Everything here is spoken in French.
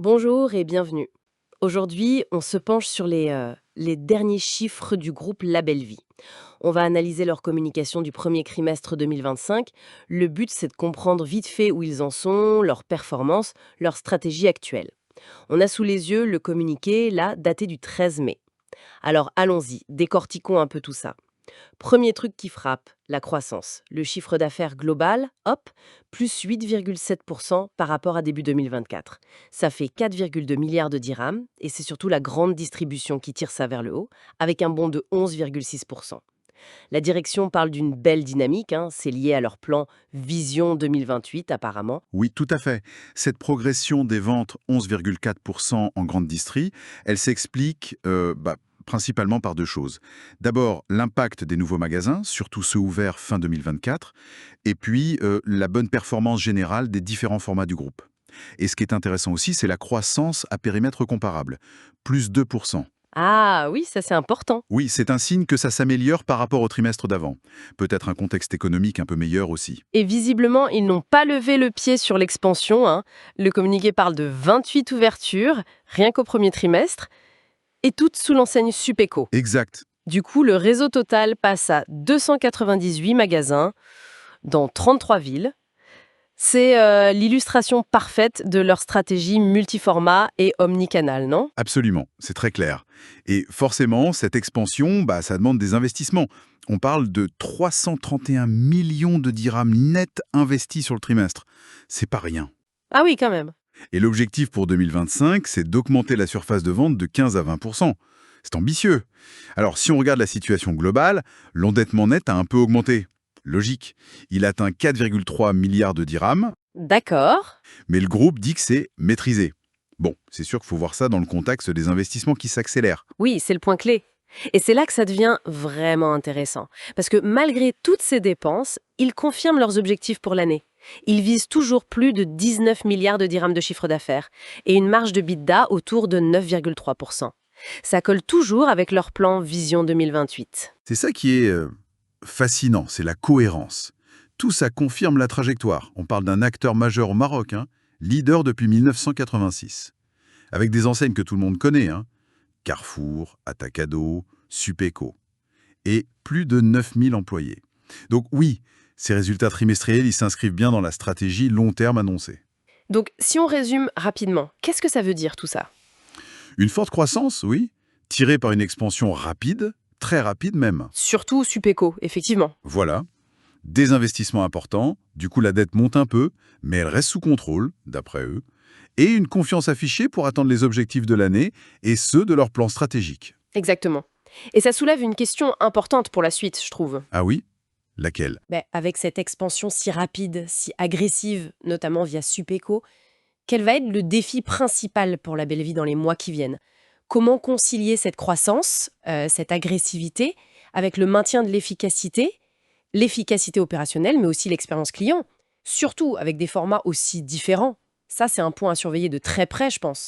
Bonjour et bienvenue. Aujourd'hui, on se penche sur les derniers chiffres du groupe Label Vie. On va analyser leur communication du premier trimestre 2025. Le but, c'est de comprendre vite fait où ils en sont, leurs performances, leur stratégie actuelle. On a sous les yeux le communiqué, là, daté du 13 mai. Alors allons-y, décortiquons un peu tout ça. Premier truc qui frappe, la croissance. Le chiffre d'affaires global, hop, plus 8,7% par rapport à début 2024. Ça fait 4,2 milliards de dirhams et c'est surtout la grande distribution qui tire ça vers le haut, avec un bond de 11,6%. La direction parle d'une belle dynamique, c'est lié à leur plan Vision 2028 apparemment. Oui, tout à fait. Cette progression des ventes, 11,4% en grande distrie, elle s'explique principalement par deux choses. D'abord, l'impact des nouveaux magasins, surtout ceux ouverts fin 2024, et puis la bonne performance générale des différents formats du groupe. Et ce qui est intéressant aussi, c'est la croissance à périmètre comparable, plus 2%. Ah oui, ça c'est important. Oui, c'est un signe que ça s'améliore par rapport au trimestre d'avant. Peut-être un contexte économique un peu meilleur aussi. Et visiblement, ils n'ont pas levé le pied sur l'expansion. Le communiqué parle de 28 ouvertures, rien qu'au premier trimestre, et toutes sous l'enseigne Supeco. Exact. Du coup, le réseau total passe à 298 magasins dans 33 villes. C'est l'illustration parfaite de leur stratégie multiformat et omnicanal, non? Absolument, c'est très clair. Et forcément, cette expansion, ça demande des investissements. On parle de 331 millions de dirhams nets investis sur le trimestre. C'est pas rien. Ah oui, quand même. Et l'objectif pour 2025, c'est d'augmenter la surface de vente de 15 à 20%. C'est ambitieux. Alors, si on regarde la situation globale, l'endettement net a un peu augmenté. Logique. Il atteint 4,3 milliards de dirhams, D'accord. mais le groupe dit que c'est maîtrisé. Bon, c'est sûr qu'il faut voir ça dans le contexte des investissements qui s'accélèrent. Oui, c'est le point clé. Et c'est là que ça devient vraiment intéressant. Parce que malgré toutes ces dépenses, ils confirment leurs objectifs pour l'année. Ils visent toujours plus de 19 milliards de dirhams de chiffre d'affaires et une marge de EBITDA autour de 9,3%. Ça colle toujours avec leur plan Vision 2028. C'est ça qui est fascinant, c'est la cohérence. Tout ça confirme la trajectoire. On parle d'un acteur majeur au Maroc, leader depuis 1986. Avec des enseignes que tout le monde connaît, Carrefour, Atacado, Supeco. Et plus de 9000 employés. Donc oui, ces résultats trimestriels, ils s'inscrivent bien dans la stratégie long terme annoncée. Donc, si on résume rapidement, qu'est-ce que ça veut dire tout ça? Une forte croissance, oui, tirée par une expansion rapide, très rapide même. Surtout Supeco, effectivement. Voilà. Des investissements importants, du coup la dette monte un peu, mais elle reste sous contrôle, d'après eux, et une confiance affichée pour atteindre les objectifs de l'année et ceux de leur plan stratégique. Exactement. Et ça soulève une question importante pour la suite, je trouve. Ah oui? Laquelle? Avec cette expansion si rapide, si agressive, notamment via Supeco, quel va être le défi principal pour la Belle Vie dans les mois qui viennent? Comment concilier cette croissance, cette agressivité, avec le maintien de l'efficacité opérationnelle, mais aussi l'expérience client, surtout avec des formats aussi différents? Ça, c'est un point à surveiller de très près, je pense.